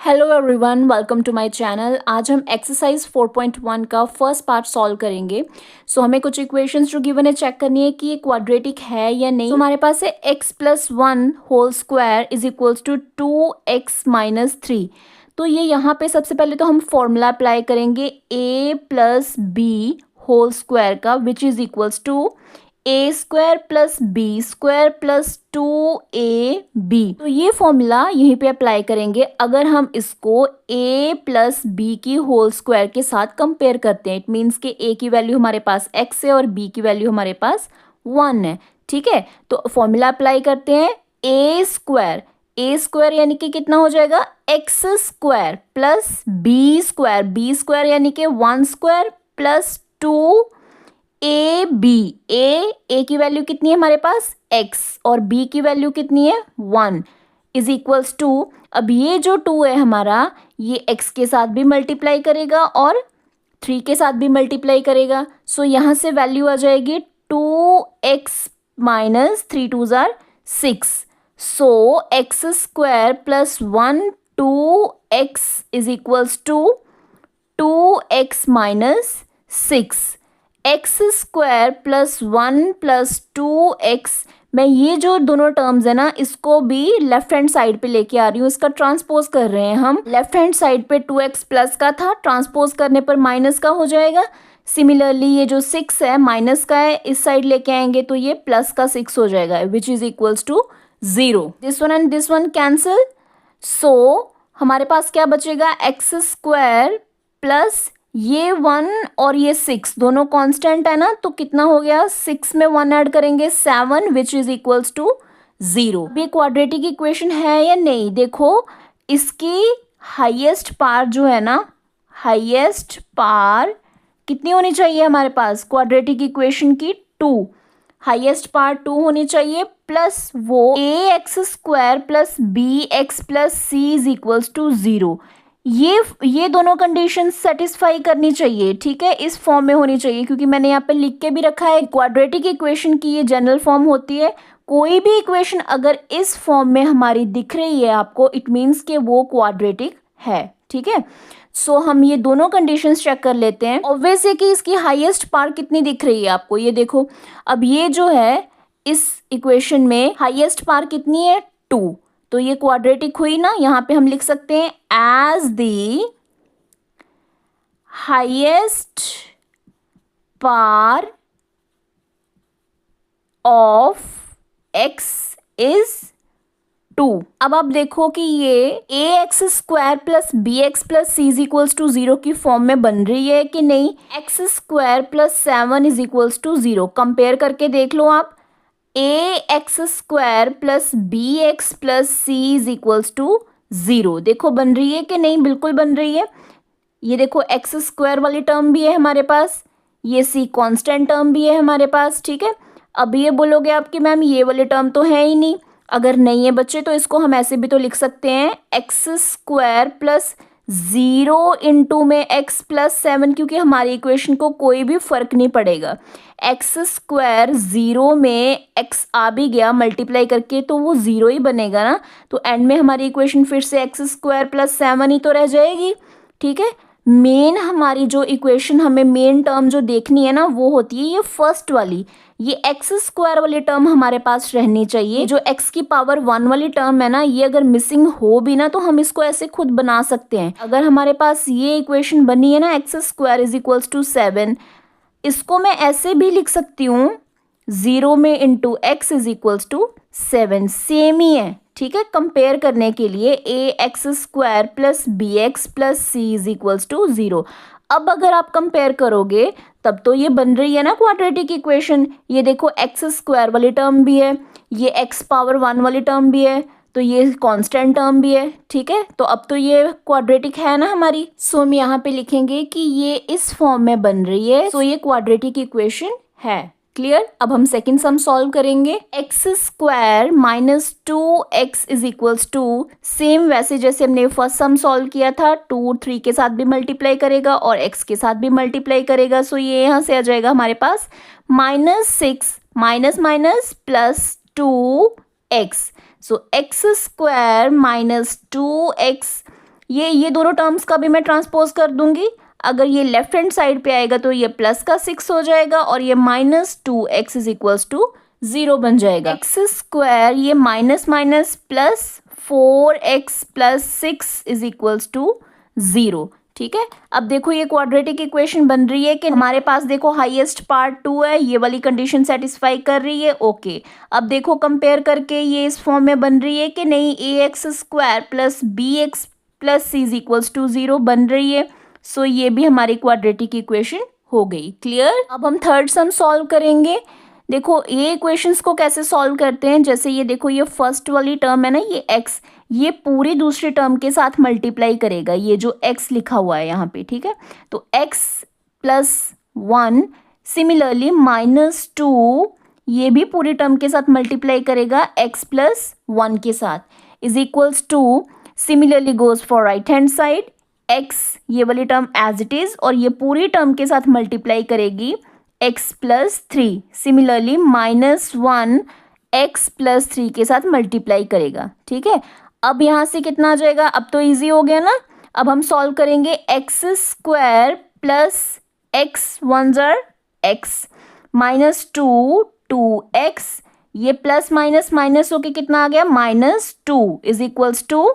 Hello everyone, welcome to my channel. आज हम exercise 4.1 का फर्स्ट पार्ट सॉल्व करेंगे। हमें कुछ इक्वेशंस जो गिवन है चेक करनी है कि ये क्वाड्रेटिक है या नहीं। हमारे पास है x+1 whole square is equals to 2x-3। तो ये यहाँ पे सबसे पहले तो हम फॉर्मूला अप्लाई करेंगे a+b होल स्क्वायर का, विच is equals to a² + b² + 2ab। तो ये फॉर्मूला यहीं पे अप्लाई करेंगे अगर हम इसको a + b की होल स्क्वायर के साथ कंपेयर करते हैं। इट मीन्स कि a की वैल्यू हमारे पास x है और b की वैल्यू हमारे पास 1 है। ठीक है, तो फॉर्मूला अप्लाई करते हैं a² यानी कि कितना हो जाएगा x² + b² यानी कि 1² + 2 a की वैल्यू कितनी है हमारे पास x और b की वैल्यू कितनी है 1 इज इक्वल्स टू। अब ये जो 2 है हमारा, ये x के साथ भी मल्टीप्लाई करेगा और 3 के साथ भी मल्टीप्लाई करेगा। सो यहाँ से वैल्यू आ जाएगी 2x - 3 2s are 6। So x² + 1 2x is equals to 2x - 6। x² + 1 + 2x। मैं ये जो दोनों टर्म्स है ना, इसको भी लेफ्ट हैंड साइड पे लेके आ रही हूँ। इसका ट्रांसपोज कर रहे हैं हम। लेफ्ट हैंड साइड पे 2x प्लस का था, ट्रांसपोज करने पर माइनस का हो जाएगा। सिमिलरली ये जो 6 है माइनस का है, इस साइड लेके आएंगे तो ये प्लस का 6 हो जाएगा, which is equals to 0। This one and this one cancel. So हमारे पास क्या बचेगा x² प्लस ये 1 और ये 6 दोनों कांस्टेंट है ना, तो कितना हो गया 6 में 1 ऐड करेंगे 7 विच इज इक्वल्स टू 0। ये क्वाड्रेटिक इक्वेशन है या नहीं, देखो इसकी हाईएस्ट पार जो है ना, हाईएस्ट पार कितनी होनी चाहिए हमारे पास क्वाड्रेटिक इक्वेशन की 2। हाईएस्ट पार 2 होनी चाहिए प्लस वो ax² + bx + c is equals to 0। ये दोनों कंडीशन सेटिस्फाई करनी चाहिए। ठीक है, इस फॉर्म में होनी चाहिए, क्योंकि मैंने यहाँ पे लिख के भी रखा है क्वाड्रेटिक इक्वेशन की ये जनरल फॉर्म होती है। कोई भी इक्वेशन अगर इस फॉर्म में हमारी दिख रही है आपको, इट मीन्स कि वो क्वाड्रेटिक है। ठीक है, सो हम ये दोनों कंडीशंस चेक कर लेते हैं। ऑब्वियस है कि इसकी हाईएस्ट पार कितनी दिख रही है आपको, ये देखो। अब ये जो है इस इक्वेशन में हाईएस्ट पार कितनी है 2, तो ये क्वाड्रेटिक हुई ना। यहाँ पे हम लिख सकते हैं as the highest power of x is 2। अब आप देखो कि ये ax² + bx + c is equals to 0 की फॉर्म में बन रही है कि नहीं। x² + 7 is equals to 0 compare करके देख लो आप। ax² + bx + c is equals to 0 देखो बन रही है कि नहीं, बिल्कुल बन रही है। ये देखो x² वाली टर्म भी है हमारे पास, ये c कांस्टेंट टर्म भी है हमारे पास। ठीक है, अब ये बोलोगे आप कि मैम ये वाली टर्म तो है ही नहीं। अगर नहीं है बच्चे तो इसको हम ऐसे भी तो लिख सकते हैं x² + 0 इंटू में x + 7, क्योंकि हमारी इक्वेशन को कोई भी फर्क नहीं पड़ेगा। x² 0 में x आ भी गया मल्टीप्लाई करके तो वो 0 ही बनेगा ना, तो एंड में हमारी इक्वेशन फिर से x² + 7 ही तो रह जाएगी। ठीक है, मेन हमारी जो इक्वेशन, हमें मेन टर्म जो देखनी है ना, वो होती है ये फर्स्ट वाली। ये x² वाली टर्म हमारे पास रहनी चाहिए। जो x की पावर 1 वाली टर्म है ना, ये अगर मिसिंग हो भी ना तो हम इसको ऐसे खुद बना सकते हैं। अगर हमारे पास ये इक्वेशन बनी है ना x² = 7, इसको मैं ऐसे भी लिख सकती हूँ 0 में into x is equals to 7, same ही है। ठीक है, कंपेयर करने के लिए ax² + bx + c is equals to 0। अब अगर आप कंपेयर करोगे तब तो ये बन रही है ना क्वाड्रेटिक इक्वेशन। ये देखो x² वाली टर्म भी है, ये x⁻1 वाली टर्म भी है, तो ये कांस्टेंट टर्म भी है। ठीक है, तो अब तो ये क्वाड्रेटिक है ना हमारी। सो हम यहाँ पे लिखेंगे कि ये इस फॉर्म में बन रही है, सो ये क्वाड्रेटिक इक्वेशन है। क्लियर। अब हम सेकंड सम सॉल्व करेंगे। x² - 2x is equals to, same वैसे जैसे हमने फर्स्ट सम सॉल्व किया था, 2 3 के साथ भी मल्टीप्लाई करेगा और x के साथ भी मल्टीप्लाई करेगा। सो ये यहाँ से आ जाएगा हमारे पास -6 - +2x। सो x² - 2x, ये दोनों टर्म्स का भी मैं ट्रांसपोज कर दूंगी। अगर ये लेफ्ट हैंड साइड पे आएगा तो ये प्लस का 6 हो जाएगा और ये -2x इज इक्वल्स टू 0 बन जाएगा। एक्स स्क्वायर ये minus minus plus 4x plus 6 is equals to 0। ठीक है, अब देखो ये क्वाड्रेटिक इक्वेशन बन रही है कि हमारे पास देखो हाईएस्ट पार्ट 2 है, ये वाली कंडीशन सेटिस्फाई कर रही है। ओके, अब देखो कंपेयर करके ये इस फॉर्म में बन रही है कि नहीं, ax square plus bx plus c is equals to 0 बन रही है। सो ये भी हमारी क्वाड्रेटिक इक्वेशन हो गई। क्लियर। अब हम थर्ड सम सॉल्व करेंगे। देखो ये इक्वेशंस को कैसे सॉल्व करते हैं, जैसे ये देखो ये फर्स्ट वाली टर्म है ना, ये x, ये पूरी दूसरी टर्म के साथ मल्टीप्लाई करेगा, ये जो x लिखा हुआ है यहाँ पे। ठीक है, तो x प्लस 1, सिमिलरली -2 ये भी पूरी टर्म के साथ मल्टीप्लाई करेगा x प्लस 1 के साथ, is equals to, similarly goes for right hand side, x ये वाली टर्म एज इट इज और ये पूरी टर्म के साथ मल्टीप्लाई करेगी x plus 3, similarly -1 x plus 3 के साथ मल्टीप्लाई करेगा। ठीक है, अब यहाँ से कितना आ जाएगा, अब तो इजी हो गया ना। अब हम सॉल्व करेंगे x square plus x one ज़र एक्स -2 2x, ये प्लस माइनस माइनस होके कितना आ गया, -2 is equals to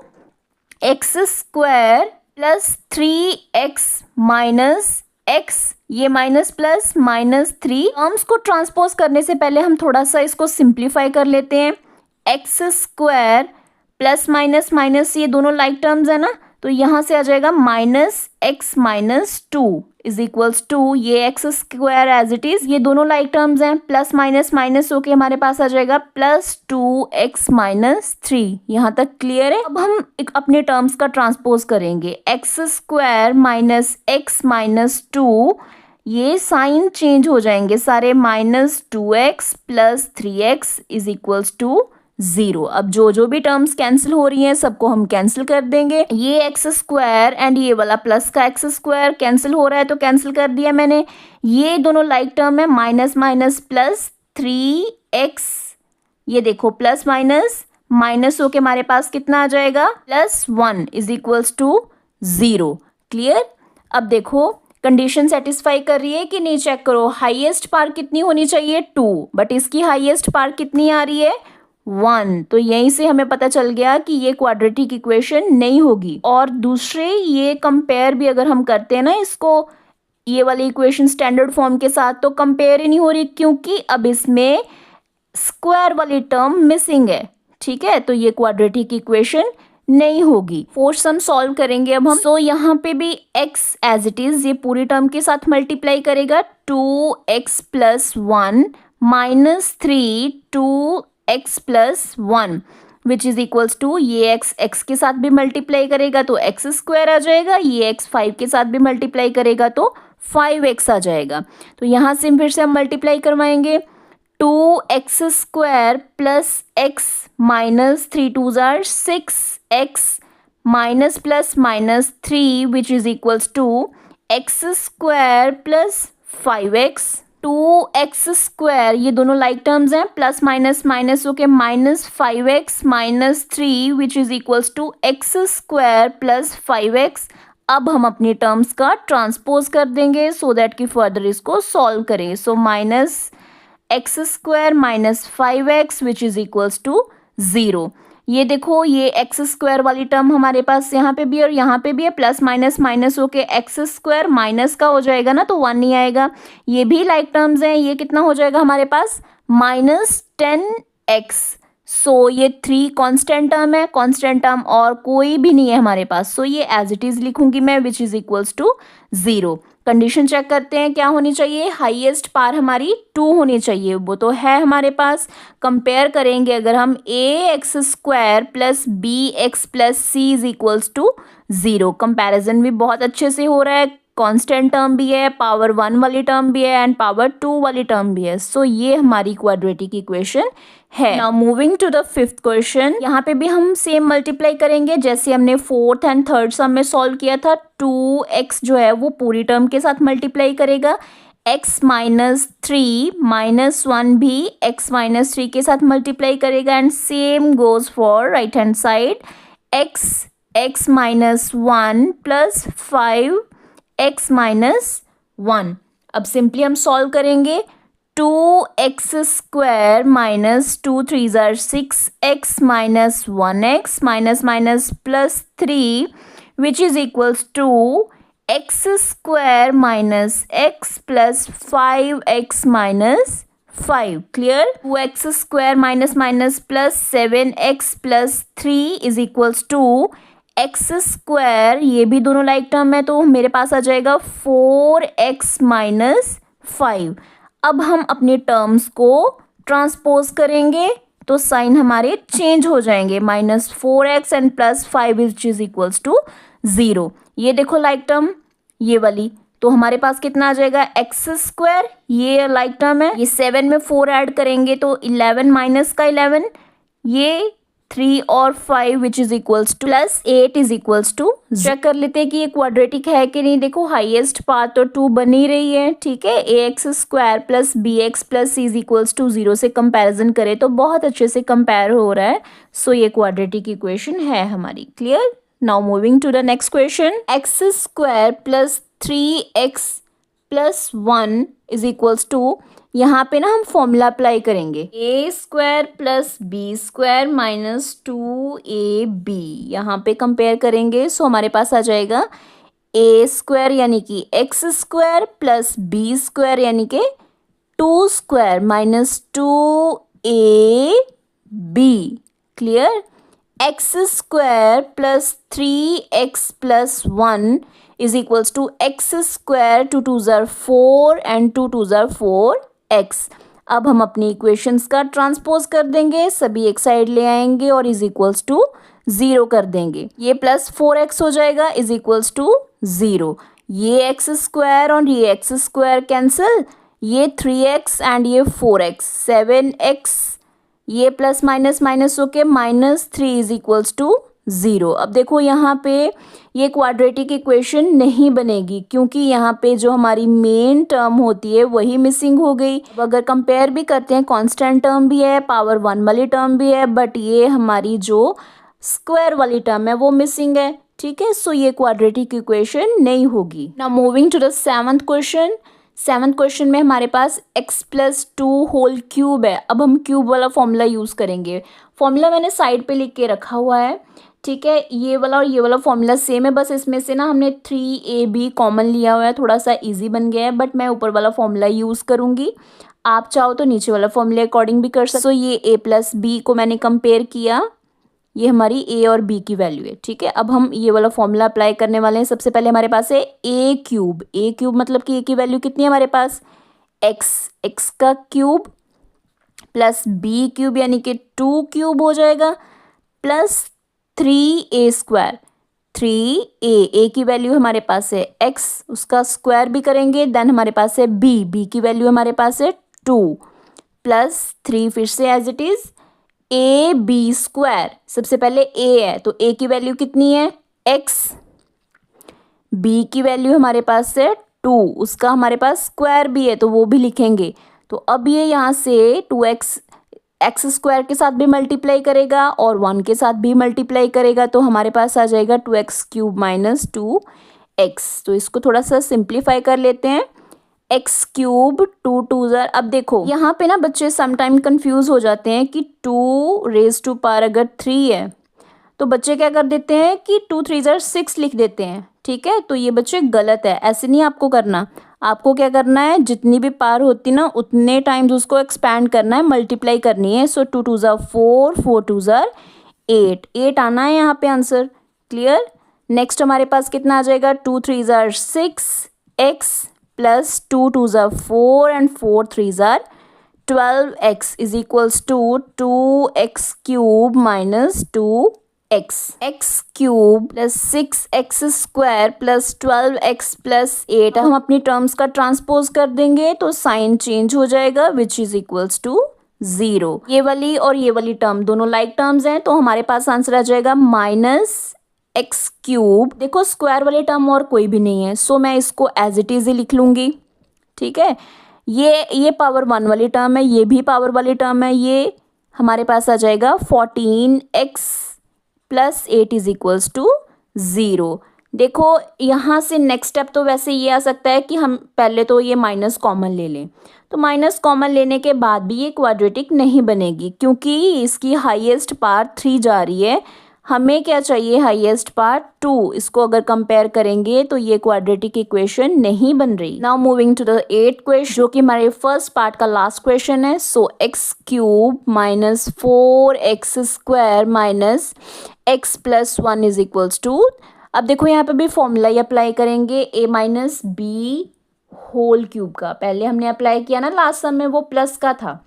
x square plus 3x minus x, ये माइनस प्लस -3। टर्म्स को ट्रांसपोज करने से पहले हम थोड़ा सा इसको सिंप्लीफाई कर लेते हैं। X square plus minus minus, ये दोनों लाइक टर्म्स है ना, तो यहाँ से आ जाएगा -2 इज इक्वल्स टू, ये x square as it is, ये दोनों लाइक टर्म्स हैं, प्लस माइनस माइनस होके हमारे पास आ जाएगा +2x -3। यहाँ तक क्लियर है। अब हम अपने टर्म्स का ट्रांसपोज करेंगे, एक्स स्क्वायर माइनस एक्स -2, ये साइन चेंज हो जाएंगे सारे, -2x plus 3x is equals to 0। अब जो भी टर्म्स कैंसिल हो रही हैं सबको हम कैंसिल कर देंगे। ये एक्स स्क्वायर एंड ये वाला प्लस का एक्स स्क्वायर कैंसिल हो रहा है तो कैंसिल कर दिया मैंने। ये दोनों लाइक टर्म है, माइनस माइनस प्लस 3x, ये देखो प्लस माइनस माइनस होके हमारे पास कितना आ जाएगा, +1 इज इक्वल्स टू 0। क्लियर। अब देखो कंडीशन सेटिस्फाई कर रही है कि नहीं, चेक करो। हाईएस्ट पार कितनी होनी चाहिए, 2, बट इसकी हाईएस्ट पार कितनी आ रही है, 1। तो यहीं से हमें पता चल गया कि ये क्वाड्रेटिक इक्वेशन नहीं होगी। और दूसरे ये कंपेयर भी अगर हम करते हैं ना इसको, ये वाली इक्वेशन स्टैंडर्ड फॉर्म के साथ, तो कंपेयर ही नहीं हो रही, क्योंकि अब इसमें स्क्वायर वाली टर्म मिसिंग है। ठीक है, तो ये क्वाड्रेटिक इक्वेशन नहीं होगी। फोर्थ सम सॉल्व करेंगे अब हम। तो यहाँ पे भी x एज इट इज, ये पूरी टर्म के साथ मल्टीप्लाई करेगा, 2x plus 1 -3 2x plus 1 which is equals to, ये x के साथ भी मल्टीप्लाई करेगा तो x स्क्वायर आ जाएगा, ये x 5 के साथ भी मल्टीप्लाई करेगा तो 5x आ जाएगा। तो यहाँ से फिर से हम मल्टीप्लाई करवाएंगे, 2x स्क्वायर प्लस x -3 2 ज़ार 6x minus plus -3 which is equals to x square plus 5x, 2x square, ये दोनों लाइक टर्म्स हैं, प्लस माइनस माइनस होके -5x -3 which is equals to x square plus 5x। अब हम अपनी terms का transpose कर देंगे सो दैट कि फर्दर इसको सॉल्व करें। So -x square -5x which is equals to 0। ये देखो ये एक्स स्क्वायर वाली टर्म हमारे पास यहाँ पे भी और यहाँ पे भी है, प्लस माइनस माइनस होके एक्स स्क्वायर माइनस का हो जाएगा ना, तो 1 नहीं आएगा। ये भी लाइक टर्म्स हैं, ये कितना हो जाएगा हमारे पास -10x। सो ये 3 कांस्टेंट टर्म है, कांस्टेंट टर्म और कोई भी नहीं है हमारे पास, सो ये एज इट इज लिखूंगी मैं, which is equals to 0। Condition check करते हैं क्या होनी चाहिए, हाईएस्ट पार हमारी 2 होनी चाहिए, वो तो है हमारे पास। कंपेयर करेंगे अगर हम ax square plus bx plus c is equals to 0, comparison भी बहुत अच्छे से हो रहा है, कांस्टेंट टर्म भी है, पावर 1 वाली टर्म भी है एंड पावर 2 वाली टर्म भी है। सो ये हमारी क्वाड्रेटिक इक्वेशन है। Now moving to the fifth question, यहाँ पे भी हम सेम मल्टीप्लाई करेंगे जैसे हमने फोर्थ एंड थर्ड सम में सॉल्व किया था। 2x जो है वो पूरी टर्म के साथ मल्टीप्लाई करेगा, x -3 -1 भी x -3 के साथ मल्टीप्लाई करेगा and same goes for right hand side, x x minus 1 plus 5x minus 1। अब सिंपली हम सॉल्व करेंगे। 2x² माइनस 2 3 ज़ार 6x minus 1x minus minus plus 3 which is equals to x² minus x plus 5x minus 5। Clear. 2x² minus minus plus 7x plus 3 is equals to x², ये भी दोनों like term है तो मेरे पास आ जाएगा 4x minus 5। अब हम अपने टर्म्स को ट्रांसपोज करेंगे तो साइन हमारे चेंज हो जाएंगे। Minus 4x and plus 5 which is equals to 0। ये देखो लाइक टर्म ये वाली, तो हमारे पास कितना आ जाएगा x², ये लाइक टर्म है। ये 7 में 4 ऐड करेंगे तो 11 माइनस का 11, ये 3 और 5 which is equals to plus 8 is equals to. Check कर लेते हैं कि ये क्वाड्रेटिक है कि नहीं। देखो हाईएस्ट पार्ट तो 2 बन ही रही है, ठीक है। ax² plus bx plus c is equals to 0 से कंपैरिजन करें तो बहुत अच्छे से कंपेयर हो रहा है। सो ये क्वाड्रेटिक इक्वेशन है हमारी। Clear. Now moving to the next question. x² plus 3x plus 1 is equals to, यहाँ पे ना हम फॉर्मूला अप्लाई करेंगे। a² plus b² minus 2ab, यहाँ पे कंपेयर करेंगे। सो हमारे पास आ जाएगा a² यानी कि x² प्लस b² यानी कि 2² minus 2ab। Clear. x² plus 3x plus 1 is equals to x², 2 2 ज़ार 4 एंड 2 2 ज़ार 4x। अब हम अपनी इक्वेशंस का ट्रांसपोज कर देंगे, सभी एक साइड ले आएंगे और इज इक्वल्स टू 0 कर देंगे। ये प्लस 4x हो जाएगा इज इक्वल्स टू 0। ये x² और ये x² कैंसिल, ये 3x एंड ये 4x, 7x, ये प्लस माइनस माइनस होके माइनस 3 इज इक्वल्स टू 0। अब देखो यहाँ पे ये क्वाड्रेटिक इक्वेशन नहीं बनेगी क्योंकि यहाँ पे जो हमारी मेन टर्म होती है वही मिसिंग हो गई। अब अगर कंपेयर भी करते हैं, कांस्टेंट टर्म भी है, पावर 1 वाली टर्म भी है, बट ये हमारी जो स्क्वायर वाली टर्म है वो मिसिंग है, ठीक है। सो ये क्वाड्रेटिक इक्वेशन नहीं होगी। Now moving to the 7th question. 7th question में हमारे पास x प्लस 2 होल क्यूब है। अब हम क्यूब वाला फॉर्मूला यूज़ करेंगे। फॉर्मूला मैंने साइड पे लिख के रखा हुआ है, ठीक है। ये वाला और ये वाला फॉर्मूला सेम है, बस इसमें से ना हमने 3ab कॉमन लिया हुआ है, थोड़ा सा इजी बन गया है, बट मैं ऊपर वाला फॉर्मूला यूज़ करूँगी। आप चाहो तो नीचे वाला फॉर्मूले अकॉर्डिंग भी कर सकते। सो ये a प्लस बी को मैंने कंपेयर किया, ये हमारी a और b की वैल्यू है, ठीक है। अब हम ये वाला फॉर्मूला अप्लाई करने वाले हैं। सबसे पहले हमारे पास है a³ मतलब कि a की वैल्यू कितनी है हमारे पास x का क्यूब प्लस b³ यानी कि 2³ हो जाएगा प्लस 3a², 3a की वैल्यू हमारे पास है x, उसका स्क्वायर भी करेंगे, देन हमारे पास है b की वैल्यू हमारे पास है 2 प्लस 3 फिर से एज इट इज ab²। सबसे पहले a है तो a की वैल्यू कितनी है x, b की वैल्यू हमारे पास है 2, उसका हमारे पास स्क्वायर भी है तो वो भी लिखेंगे। तो अब ये यहाँ से 2x x² के साथ भी मल्टीप्लाई करेगा और 1 के साथ भी मल्टीप्लाई करेगा तो हमारे पास आ जाएगा 2x³ माइनस 2x। तो इसको थोड़ा सा सिंप्लीफाई कर लेते हैं। x³ 2 2 ज़ार, अब देखो यहाँ पे ना बच्चे समटाइम कंफ्यूज हो जाते हैं कि 2 रेज टू पावर अगर 3 है तो बच्चे क्या कर देते हैं कि 2 3 ज़ार 6 लिख देते हैं, ठीक है। तो ये बच्चे गलत है, ऐसे नहीं आपको करना। आपको क्या करना है, जितनी भी पावर होती ना उतने टाइम्स उसको एक्सपैंड करना है, मल्टीप्लाई करनी है। सो 2 2 ज़ार 4, 4 2 ज़ार 8 आना है यहाँ पे आंसर। क्लियर। नेक्स्ट हमारे पास कितना आ जाएगा 2 3 ज़ार 6x प्लस 2 2 ज़ार 4 एंड 4 3 ज़ार 12x is equals to 2x³ minus 2x। x³ plus 6x² plus 12x plus 8 हम अपनी टर्म्स का ट्रांसपोज कर देंगे तो साइन चेंज हो जाएगा विच इज इक्वल्स टू 0। ये वाली और ये वाली टर्म दोनों लाइक टर्म्स हैं तो हमारे पास आंसर आ जाएगा माइनस x³। देखो स्क्वायर वाली टर्म और कोई भी नहीं है, सो मैं इसको एज इट इज ही लिख लूँगी, ठीक है। ये पावर 1 वाली टर्म है, ये भी पावर वाली टर्म है, ये हमारे पास आ जाएगा 14x plus 8 is equals to zero. देखो यहाँ से नेक्स्ट स्टेप तो वैसे ये आ सकता है कि हम पहले तो ये माइनस कॉमन ले लें, तो माइनस कॉमन लेने के बाद भी ये क्वाड्रेटिक नहीं बनेगी क्योंकि इसकी हाईएस्ट पार्ट 3 जा रही है, हमें क्या चाहिए हाईएस्ट पार्ट 2। इसको अगर कंपेयर करेंगे तो ये क्वाड्रेटिक इक्वेशन नहीं बन रही। Now moving to the 8th question, जो कि हमारे फर्स्ट पार्ट का लास्ट क्वेश्चन है। So x cube minus 4x square minus x plus 1 is equals to, अब देखो यहाँ पे भी फॉर्मूला ही अप्लाई करेंगे a minus b whole cube का। पहले हमने अप्लाई किया ना लास्ट सम में, वो प्लस का था,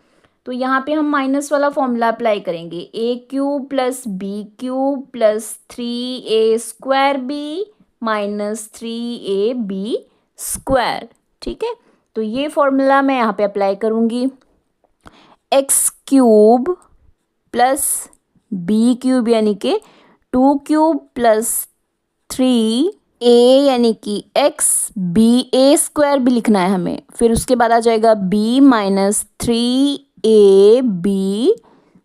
तो यहाँ पे हम माइनस वाला फॉर्मूला अप्लाई करेंगे। a cube plus b cube plus 3a square b minus 3ab square. ठीक है, तो ये फॉर्मूला मैं यहाँ पे अप्लाई करूँगी। X cube plus b cube यानी कि 2 क्यूब प्लस 3a यानी कि x, बी ए स्क्वायर भी लिखना है हमें, फिर उसके बाद आ जाएगा b minus 3ab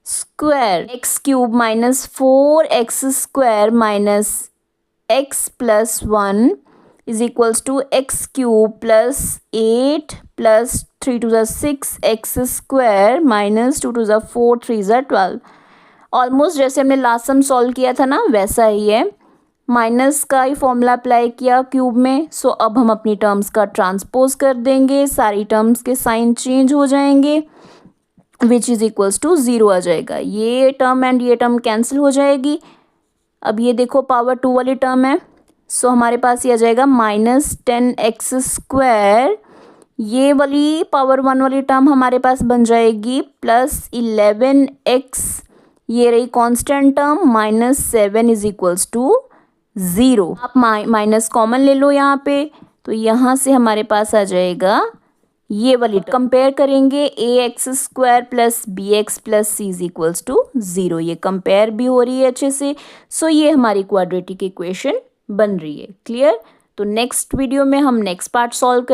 square. X cube minus 4x square minus x plus 1 is equals to x cube plus 8 plus 3 two ज़ा 6 एक्स स्क्वायर माइनस 2 टू ज़ा 4 3 ज़ा 12। ऑलमोस्ट जैसे हमने लास्ट सम सॉल्व किया था ना वैसा ही है, माइनस का ही फॉर्मूला अप्लाई किया क्यूब में। सो अब हम अपनी टर्म्स का ट्रांसपोज कर देंगे, सारी टर्म्स के साइन चेंज हो जाएंगे, विच इज़ इक्वल्स टू 0 आ जाएगा। ये टर्म एंड ये टर्म कैंसिल हो जाएगी। अब ये देखो पावर 2 वाली टर्म है, सो हमारे पास ये आ जाएगा माइनस 10x स्क्वायर, ये वाली पावर 1 वाली टर्म हमारे पास बन जाएगी प्लस 11x, ये रही constant term minus 7 is equals to 0। आप माइनस कॉमन ले लो यहाँ पे, तो यहाँ से हमारे पास आ जाएगा ये वाली। कंपेयर करेंगे ax square plus b x plus c is equals to 0, ये कंपेयर भी हो रही है अच्छे से। सो ये हमारी क्वाड्रेटिक इक्वेशन बन रही है। क्लियर? तो नेक्स्ट वीडियो में हम नेक्स्ट पार्ट सॉल्व करें।